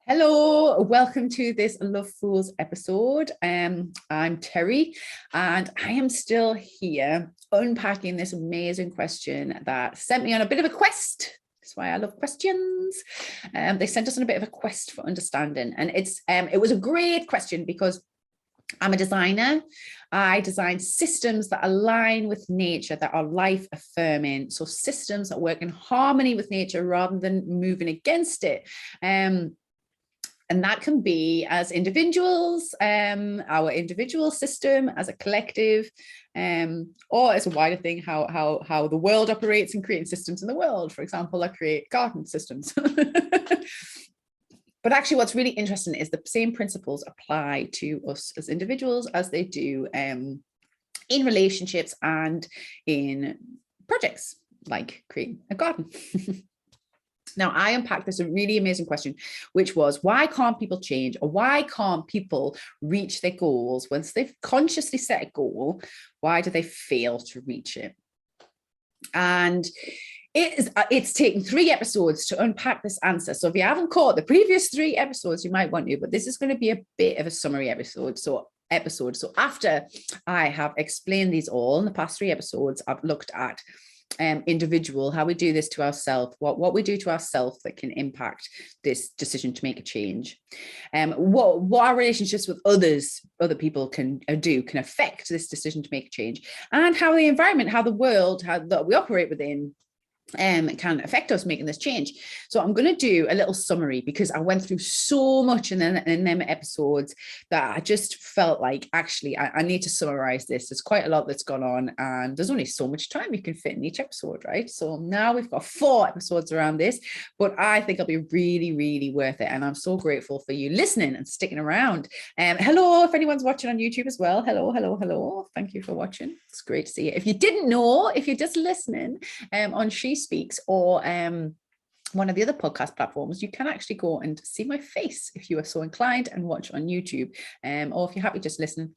Hello, welcome to this Love Fools episode. I'm Terry, and I am still here unpacking this amazing question that sent me on a bit of a quest. That's why I love questions. They sent us on a bit of a quest for understanding, and it was a great question because I'm a designer. I design systems that align with nature, that are life affirming. So systems that work in harmony with nature rather than moving against it. And that can be as individuals, our individual system, as a collective, or as a wider thing, how the world operates and creating systems in the world. For example, I create garden systems. But actually, what's really interesting is the same principles apply to us as individuals as they do in relationships and in projects, like creating a garden. Now, I unpacked this a really amazing question, which was, why can't people change, or why can't people reach their goals once they've consciously set a goal? Why do they fail to reach it? And it's taken 3 episodes to unpack this answer. So if you haven't caught the previous 3 episodes, you might want to, but this is going to be a bit of a summary episode. So after I have explained these all in the past 3 episodes, I've looked at individual, how we do this to ourselves, what we do to ourselves that can impact this decision to make a change, what our relationships with other people can affect this decision to make a change, and how the environment, how the world, how that we operate within can affect us making this change. So I'm going to do a little summary because I went through so much in them episodes that I just felt like actually I need to summarize this. There's quite a lot that's gone on, and there's only so much time you can fit in each episode, right? So now we've got 4 episodes around this, but I think it'll be really, really worth it. And I'm so grateful for you listening and sticking around. Hello, if anyone's watching on YouTube as well. Hello. Thank you for watching. It's great to see you. If you didn't know, if you're just listening on She Speaks or one of the other podcast platforms, you can actually go and see my face if you are so inclined and watch on YouTube, or if you're happy just listen.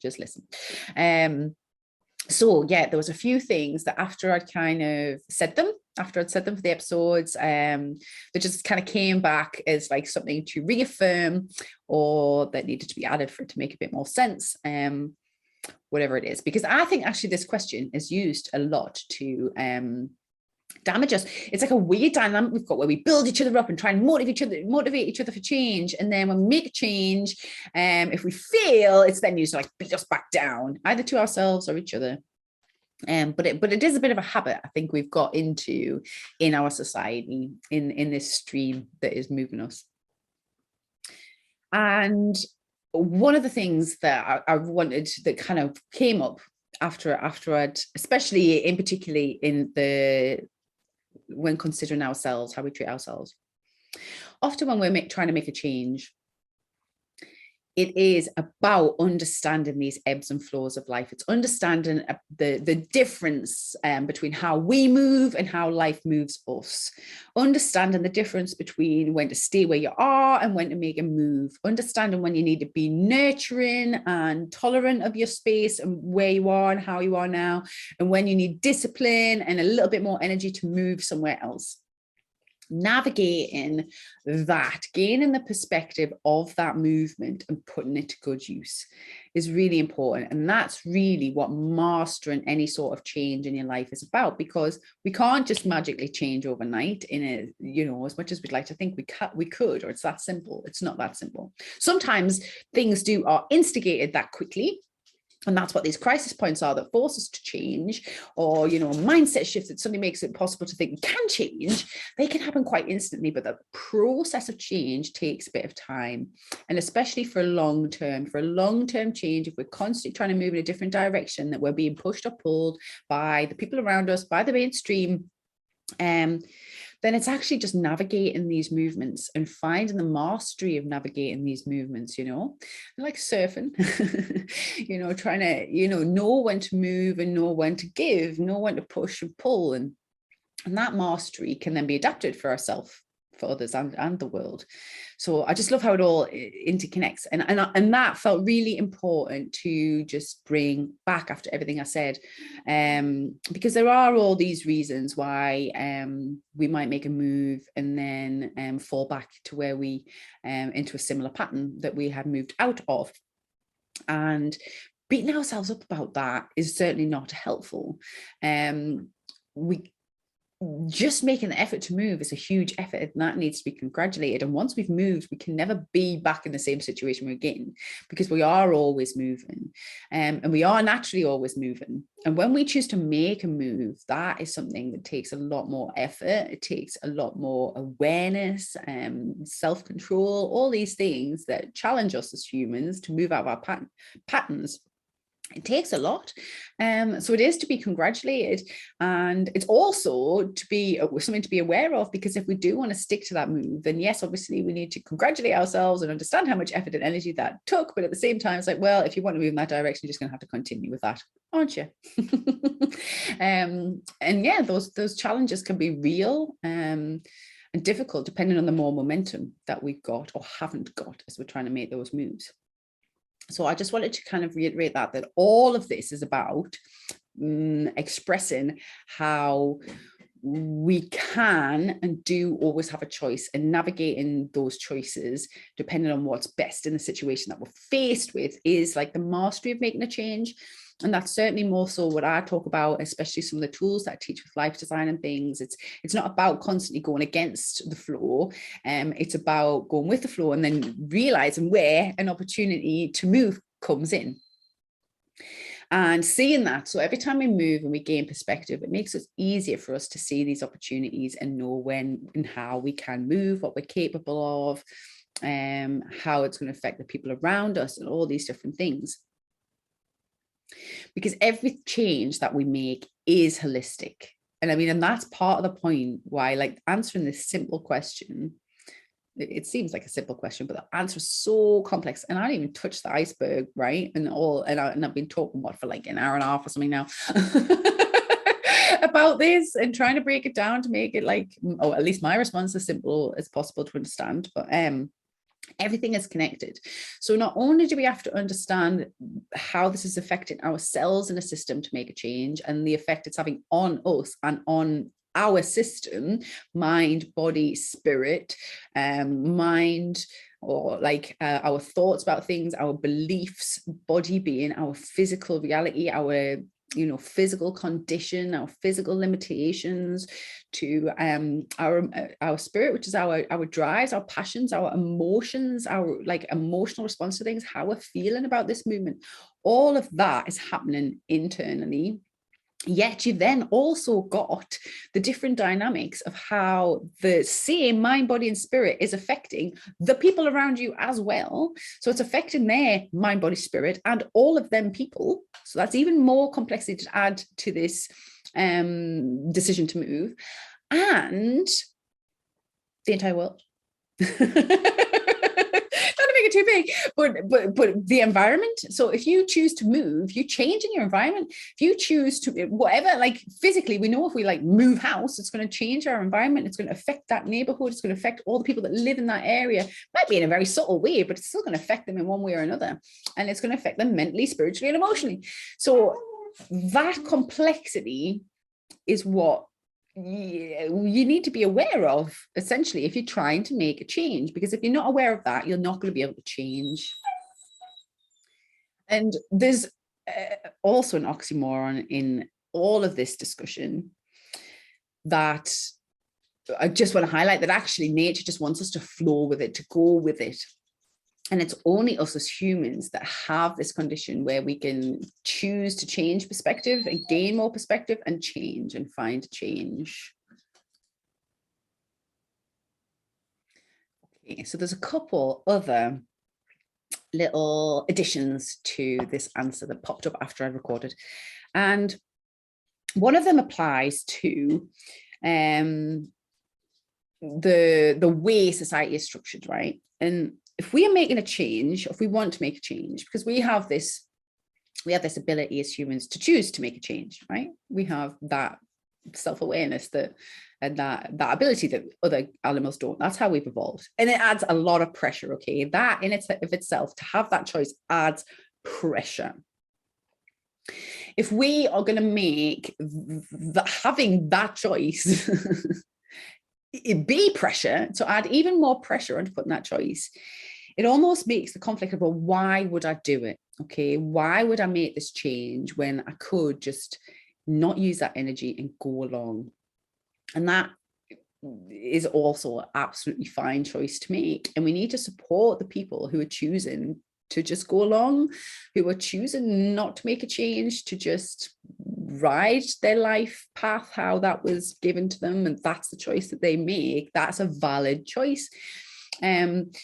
So yeah, there was a few things that after I'd said them for the episodes, that just kind of came back as like something to reaffirm or that needed to be added for it to make a bit more sense, whatever it is, because I think actually this question is used a lot to damage us. It's like a weird dynamic we've got where we build each other up and try and motivate each other for change, and then when we make a change, if we fail, it's then used to like beat us back down, either to ourselves or each other. But it is a bit of a habit I think we've got into in our society, in this stream that is moving us. And one of the things that I wanted, that kind of came up after I'd, especially in particularly when considering ourselves, how we treat ourselves. Often when we're trying to make a change, it is about understanding these ebbs and flows of life. It's understanding the difference between how we move and how life moves us. Understanding the difference between when to stay where you are and when to make a move. Understanding when you need to be nurturing and tolerant of your space and where you are and how you are now, and when you need discipline and a little bit more energy to move somewhere else. Navigating that, gaining the perspective of that movement and putting it to good use is really important. And that's really what mastering any sort of change in your life is about, because we can't just magically change overnight as much as we'd like to think we could, or it's that simple. It's not that simple. Sometimes things are instigated that quickly. And that's what these crisis points are, that force us to change, or, mindset shifts that suddenly makes it possible to think we can change. They can happen quite instantly, but the process of change takes a bit of time. And especially for a long-term change, if we're constantly trying to move in a different direction, that we're being pushed or pulled by the people around us, by the mainstream, then it's actually just navigating these movements and finding the mastery of navigating these movements, like surfing, trying to, know when to move and know when to give, know when to push and pull. And that mastery can then be adapted for ourselves, for others and the world. So I just love how it all interconnects, and that felt really important to just bring back after everything I said, because there are all these reasons why we might make a move and then fall back to where we into a similar pattern that we had moved out of, and beating ourselves up about that is certainly not helpful. We just making the effort to move is a huge effort, and that needs to be congratulated. And once we've moved, we can never be back in the same situation we're in, because we are always moving, and we are naturally always moving. And when we choose to make a move, that is something that takes a lot more effort. It takes a lot more awareness, self-control, all these things that challenge us as humans to move out of our patterns. It takes a lot, so it is to be congratulated, and it's also to be something to be aware of, because if we do want to stick to that move, then yes, obviously we need to congratulate ourselves and understand how much effort and energy that took, but at the same time it's like, well, if you want to move in that direction, you're just going to have to continue with that, aren't you? And yeah, those challenges can be real and difficult depending on the more momentum that we've got or haven't got as we're trying to make those moves. So I just wanted to kind of reiterate that all of this is about expressing how we can and do always have a choice, and navigating those choices depending on what's best in the situation that we're faced with is like the mastery of making a change. And that's certainly more so what I talk about, especially some of the tools that I teach with life design and things. It's not about constantly going against the flow. It's about going with the flow and then realizing where an opportunity to move comes in. And seeing that, so every time we move and we gain perspective, it makes it easier for us to see these opportunities and know when and how we can move, what we're capable of, how it's going to affect the people around us and all these different things. Because every change that we make is holistic. And I mean, and that's part of the point why, like, answering this simple question, it seems like a simple question, but the answer is so complex, and I don't even touch the iceberg, right? And I've been talking for like an hour and a half or something now about this, and trying to break it down to make it like, or at least my response, as simple as possible to understand. But everything is connected. So not only do we have to understand how this is affecting ourselves in a system to make a change, and the effect it's having on us and on our system, mind, body, spirit, mind, or like our thoughts about things, our beliefs, body being, our physical reality, our physical condition, our physical limitations, to our spirit, which is our drives, our passions, our emotions, our like emotional response to things, how we're feeling about this movement. All of that is happening internally. Yet you then also got the different dynamics of how the same mind, body, and spirit is affecting the people around you as well. So it's affecting their mind, body, spirit, and all of them people. So that's even more complexity to add to this decision to move, and the entire world. Not to make it too big, but the environment. So if you choose to move, you change in your environment. If you choose to whatever, like physically, we know if we like move house, it's going to change our environment. It's going to affect that neighborhood. It's going to affect all the people that live in that area. Might be in a very subtle way, but it's still going to affect them in one way or another, and it's going to affect them mentally, spiritually, and emotionally. So that complexity is what you need to be aware of, essentially, if you're trying to make a change, because if you're not aware of that, you're not going to be able to change. And there's also an oxymoron in all of this discussion that I just want to highlight, that actually nature just wants us to flow with it, to go with it. And it's only us as humans that have this condition where we can choose to change perspective and gain more perspective and change and find change. Okay, so there's a couple other little additions to this answer that popped up after I recorded. And one of them applies to the way society is structured, right? And if we are making a change, if we want to make a change, because we have this ability as humans to choose to make a change, right? We have that self-awareness and that ability that other animals don't. That's how we've evolved. And it adds a lot of pressure, okay? That in itself, to have that choice adds pressure. If we are going to make having that choice it be pressure, to add even more pressure onto putting that choice, it almost makes the conflict of, well, why would I do it? Okay, why would I make this change when I could just not use that energy and go along? And that is also an absolutely fine choice to make. And we need to support the people who are choosing to just go along, who are choosing not to make a change, to just ride their life path how that was given to them, and that's the choice that they make. That's a valid choice. And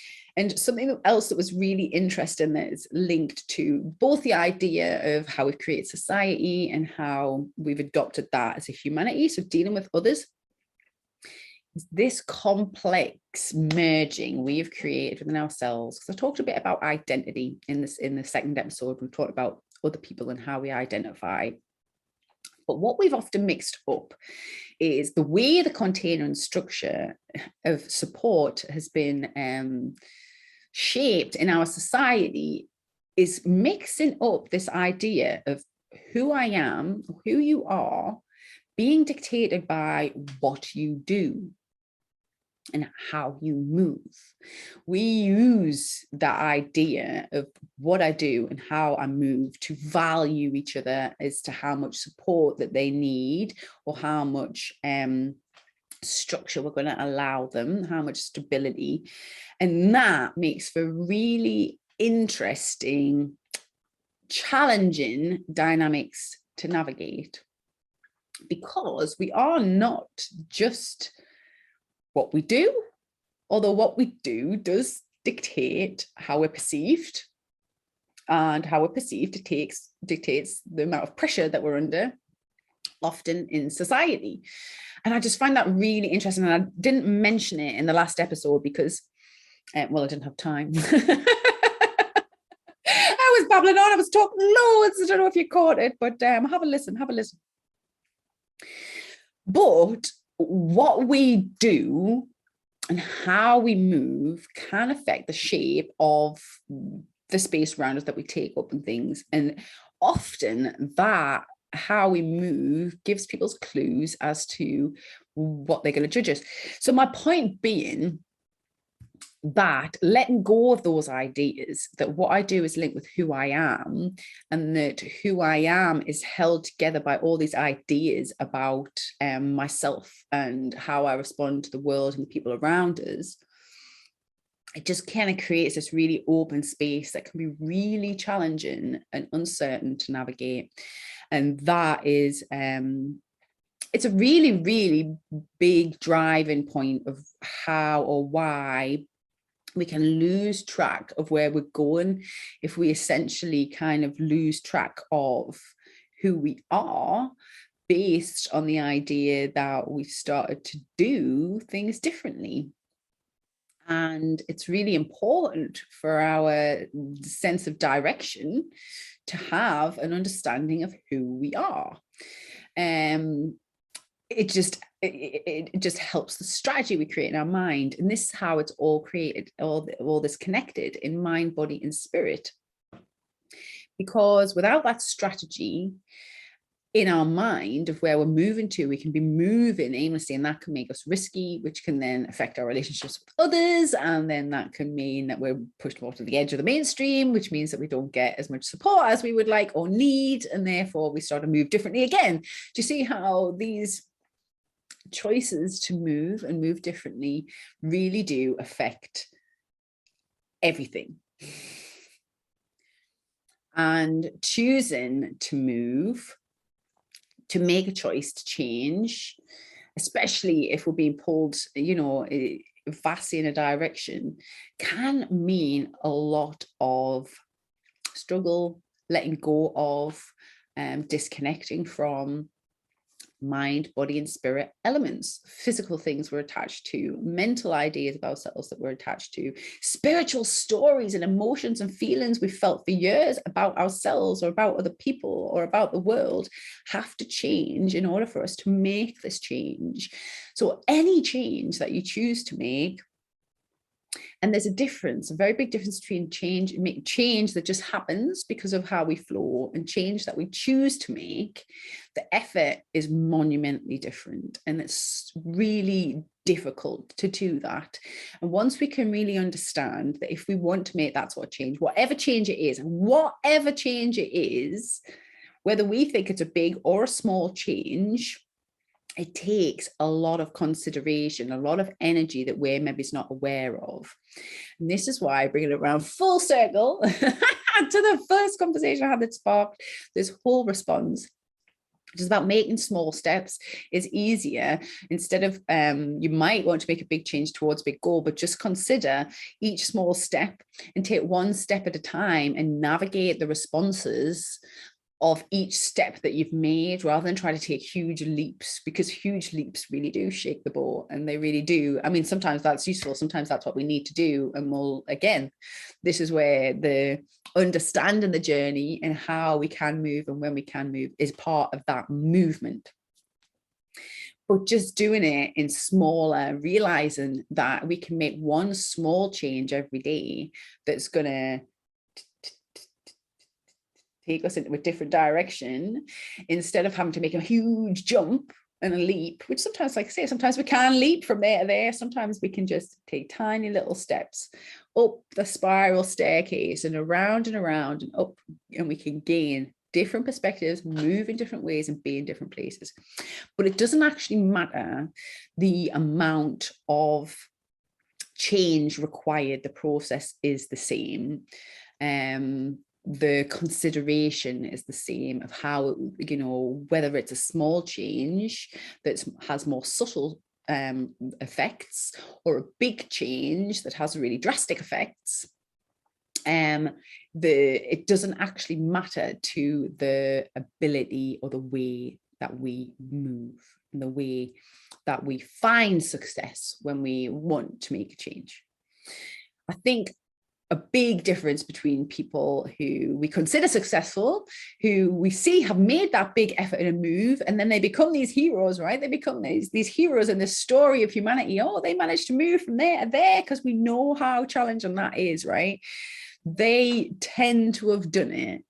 something else that was really interesting that is linked to both the idea of how we've created society and how we've adopted that as a humanity, so dealing with others, is this complex merging we have created within ourselves. Because I talked a bit about identity in the second episode. We talked about other people and how we identify. But what we've often mixed up is the way the container and structure of support has been shaped in our society is mixing up this idea of who I am, who you are, being dictated by what you do and how you move. We use that idea of what I do and how I move to value each other as to how much support that they need, or how much structure we're going to allow them, how much stability. And that makes for really interesting, challenging dynamics to navigate, because we are not just what we do, although what we do does dictate how we're perceived, and how we're perceived dictates the amount of pressure that we're under, often in society. And I just find that really interesting. And I didn't mention it in the last episode because, well, I didn't have time. I was babbling on, I was talking loads. I don't know if you caught it, but have a listen. But what we do and how we move can affect the shape of the space around us that we take up and things. And often that how we move gives people clues as to what they're going to judge us. So my point being that letting go of those ideas, that what I do is linked with who I am, and that who I am is held together by all these ideas about myself and how I respond to the world and the people around us, it just kind of creates this really open space that can be really challenging and uncertain to navigate. And that is it's a really, really big driving point of how or why we can lose track of where we're going if we essentially kind of lose track of who we are, based on the idea that we've started to do things differently. And it's really important for our sense of direction to have an understanding of who we are. It just helps the strategy we create in our mind. And this is how it's all created, all this connected in mind, body, and spirit. Because without that strategy in our mind of where we're moving to, we can be moving aimlessly, and that can make us risky, which can then affect our relationships with others. And then that can mean that we're pushed more to the edge of the mainstream, which means that we don't get as much support as we would like or need. And therefore we start to move differently again. Do you see how these choices to move and move differently really do affect everything? And choosing to move, to make a choice to change, especially if we're being pulled, vastly in a direction, can mean a lot of struggle, letting go of, disconnecting from, mind, body, and spirit elements. Physical things we're attached to, mental ideas of ourselves that we're attached to, spiritual stories and emotions and feelings we've felt for years about ourselves or about other people or about the world have to change in order for us to make this change. So any change that you choose to make, and there's a difference, a very big difference between change that just happens because of how we flow and change that we choose to make. The effort is monumentally different, and it's really difficult to do that. And once we can really understand that if we want to make that sort of change, whatever change it is, whether we think it's a big or a small change, it takes a lot of consideration, a lot of energy that we're maybe not aware of. And this is why I bring it around full circle to the first conversation I had that sparked this whole response. It's about making small steps is easier. Instead of, you might want to make a big change towards a big goal, but just consider each small step and take one step at a time and navigate the responses of each step that you've made, rather than try to take huge leaps, because huge leaps really do shake the boat, and they really do. I mean, sometimes that's useful, sometimes that's what we need to do. And again, this is where the understanding the journey and how we can move and when we can move is part of that movement. But just doing it in smaller, realizing that we can make one small change every day that's going to take us into a different direction, instead of having to make a huge jump and a leap, which sometimes, like I say, sometimes we can leap from there to there. Sometimes we can just take tiny little steps up the spiral staircase and around and up, and we can gain different perspectives, move in different ways, and be in different places. But it doesn't actually matter the amount of change required. The process is the same. The consideration is the same of how, whether it's a small change that has more subtle effects, or a big change that has really drastic effects. It doesn't actually matter to the ability or the way that we move, and the way that we find success when we want to make a change. I think a big difference between people who we consider successful, who we see have made that big effort in a move, and then they become these heroes, right? They become these heroes in this story of humanity. Oh, they managed to move from there to there because we know how challenging that is, right? They tend to have done it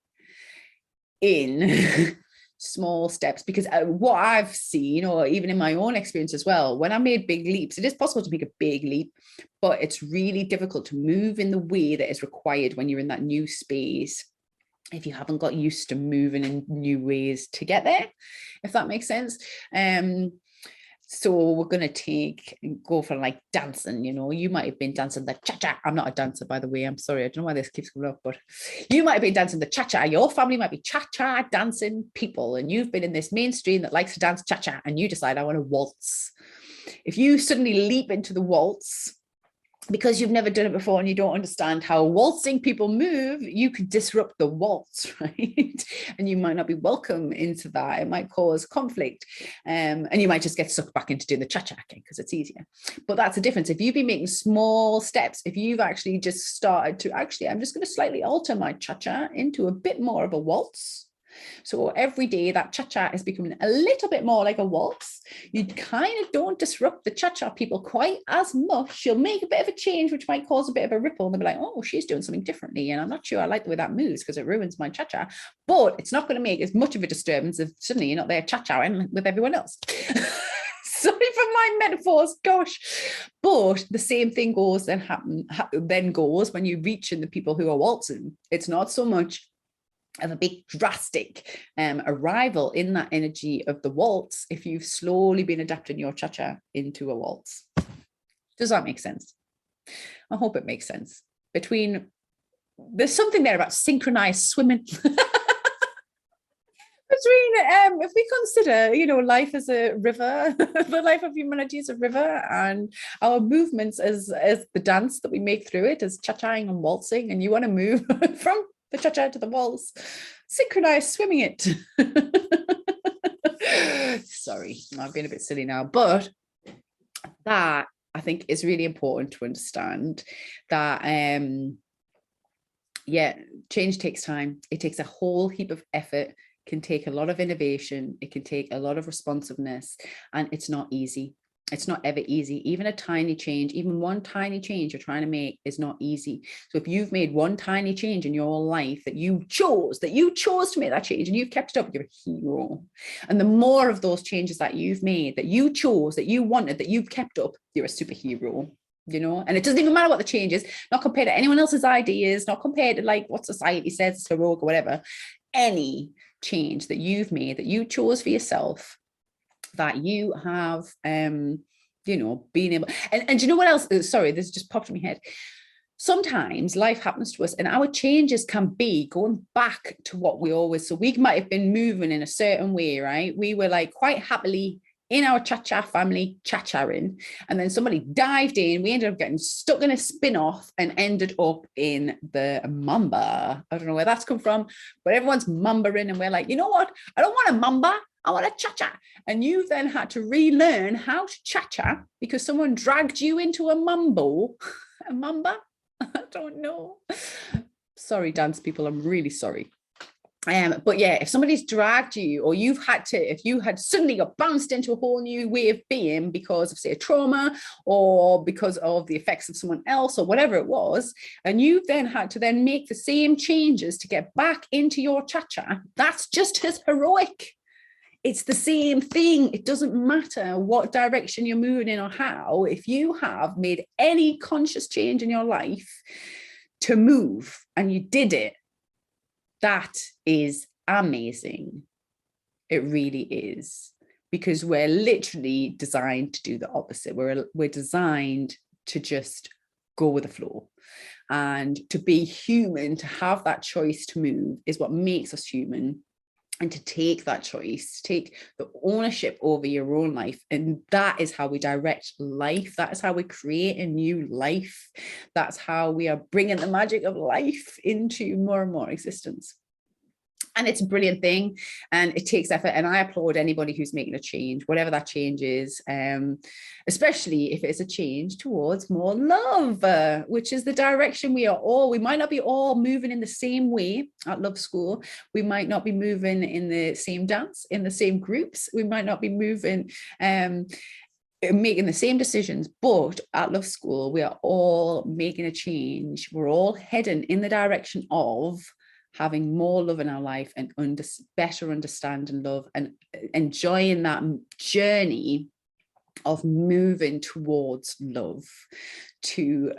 in small steps, because what I've seen, or even in my own experience as well, when I made big leaps, it is possible to make a big leap, but it's really difficult to move in the way that is required when you're in that new space, if you haven't got used to moving in new ways to get there, if that makes sense. So we're going to go for like dancing, you might have been dancing the cha-cha. I'm not a dancer, by the way. I'm sorry. I don't know why this keeps coming up, but you might have been dancing the cha-cha. Your family might be cha-cha dancing people, and you've been in this mainstream that likes to dance cha-cha, and you decide, I want to waltz. If you suddenly leap into the waltz, because you've never done it before and you don't understand how waltzing people move, you could disrupt the waltz, right? And you might not be welcome into that. It might cause conflict. And you might just get sucked back into doing the cha-cha because it's easier. But that's the difference. If you've been making small steps, if you've actually just started to, I'm just going to slightly alter my cha-cha into a bit more of a waltz. So every day that cha-cha is becoming a little bit more like a waltz. You kind of don't disrupt the cha-cha people quite as much. You'll make a bit of a change, which might cause a bit of a ripple, and they'll be like, oh, she's doing something differently, and I'm not sure I like the way that moves because it ruins my cha-cha. But it's not going to make as much of a disturbance if suddenly you're not there cha-chaing with everyone else. Sorry for my metaphors, gosh. But the same thing goes when you reach in the people who are waltzing. It's not so much of a big drastic arrival in that energy of the waltz if you've slowly been adapting your cha-cha into a waltz. Does that make sense? I hope it makes sense. There's something there about synchronized swimming. If we consider, life as a river, the life of humanity as a river, and our movements as the dance that we make through it, as cha-chaing and waltzing, and you want to move from the cha-cha to the waltz, synchronized swimming it. sorry, I've been a bit silly now, but that I think is really important to understand that, yeah, change takes time. It takes a whole heap of effort, can take a lot of innovation. It can take a lot of responsiveness, and it's not easy. It's not ever easy. Even a tiny change, even one tiny change you're trying to make is not easy. So if you've made one tiny change in your life that you chose to make that change and you've kept it up, you're a hero. And the more of those changes that you've made, that you chose, that you wanted, that you've kept up, you're a superhero. You know, and it doesn't even matter what the change is, not compared to anyone else's ideas, not compared to like what society says is heroic or whatever. Any change that you've made, that you chose for yourself, that you have, you know, being able, and you know what else? Sorry, this just popped in my head. Sometimes life happens to us and our changes can be going back to what we always, so we might have been moving in a certain way, right? We were like quite happily in our cha-cha family, cha-chaing, and then somebody dived in. We ended up getting stuck in a spin-off and ended up in the mamba. I don't know where that's come from, but everyone's mambering, and we're like, you know what? I don't want a mamba. I want a cha-cha. And you then had to relearn how to cha-cha because someone dragged you into a mambo. A mamba? I don't know. Sorry, dance people. I'm really sorry. But yeah, if somebody's dragged you, or if you had suddenly got bounced into a whole new way of being because of, say, a trauma, or because of the effects of someone else, or whatever it was, and you then had to then make the same changes to get back into your cha-cha, that's just as heroic. It's the same thing. It doesn't matter what direction you're moving in or how. If you have made any conscious change in your life to move and you did it, that is amazing. It really is, because we're literally designed to do the opposite. We're designed to just go with the flow, and to be human, to have that choice to move is what makes us human. And to take that choice, take the ownership over your own life. And that is how we direct life. That is how we create a new life. That's how we are bringing the magic of life into more and more existence. And it's a brilliant thing, and it takes effort. And I applaud anybody who's making a change, whatever that change is, especially if it's a change towards more love, which is the direction we might not be all moving in the same way at Love School. We might not be moving in the same dance, in the same groups. We might not be moving, making the same decisions, but at Love School, we are all making a change. We're all heading in the direction of having more love in our life, and better understanding love, and enjoying that journey of moving towards love, to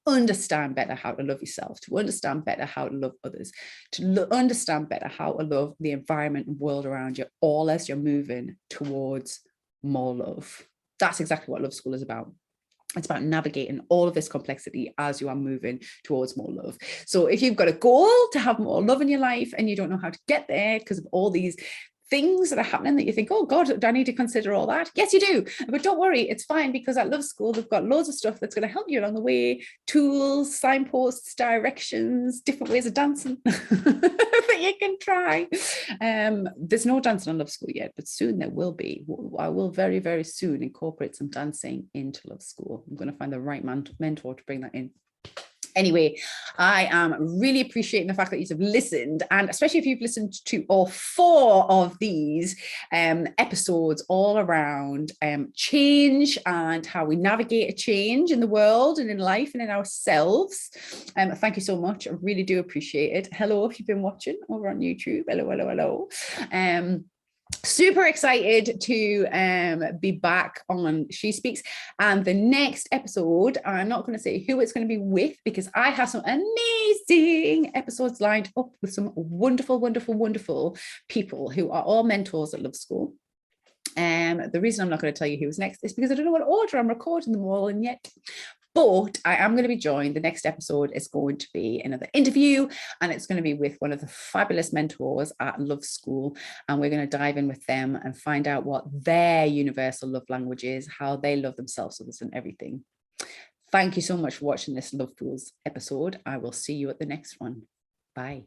understand better how to love yourself, to understand better how to love others, to understand better how to love the environment and world around you, all as you're moving towards more love. That's exactly what Love School is about. It's about navigating all of this complexity as you are moving towards more love. So if you've got a goal to have more love in your life and you don't know how to get there because of all these things that are happening that you think, oh God, do I need to consider all that? Yes, you do. But don't worry, it's fine, because at Love School, they've got loads of stuff that's going to help you along the way. Tools, signposts, directions, different ways of dancing that you can try. There's no dancing on Love School yet, but soon there will be. I will very, very soon incorporate some dancing into Love School. I'm going to find the right mentor to bring that in. Anyway, I am really appreciating the fact that you've listened, and especially if you've listened to all 4 of these episodes all around change and how we navigate a change in the world and in life and in ourselves. Thank you so much. I really do appreciate it. Hello, if you've been watching over on YouTube. Hello, hello, hello. Super excited to be back on She Speaks, and the next episode, I'm not going to say who it's going to be with, because I have some amazing episodes lined up with some wonderful, wonderful, wonderful people who are all mentors at Love School. The reason I'm not going to tell you who's next is because I don't know what order I'm recording them all in yet. But I am going to be joined. The next episode is going to be another interview, and it's going to be with one of the fabulous mentors at Love School. And we're going to dive in with them and find out what their universal love language is, how they love themselves, others, and everything. Thank you so much for watching this Love Fools episode. I will see you at the next one. Bye.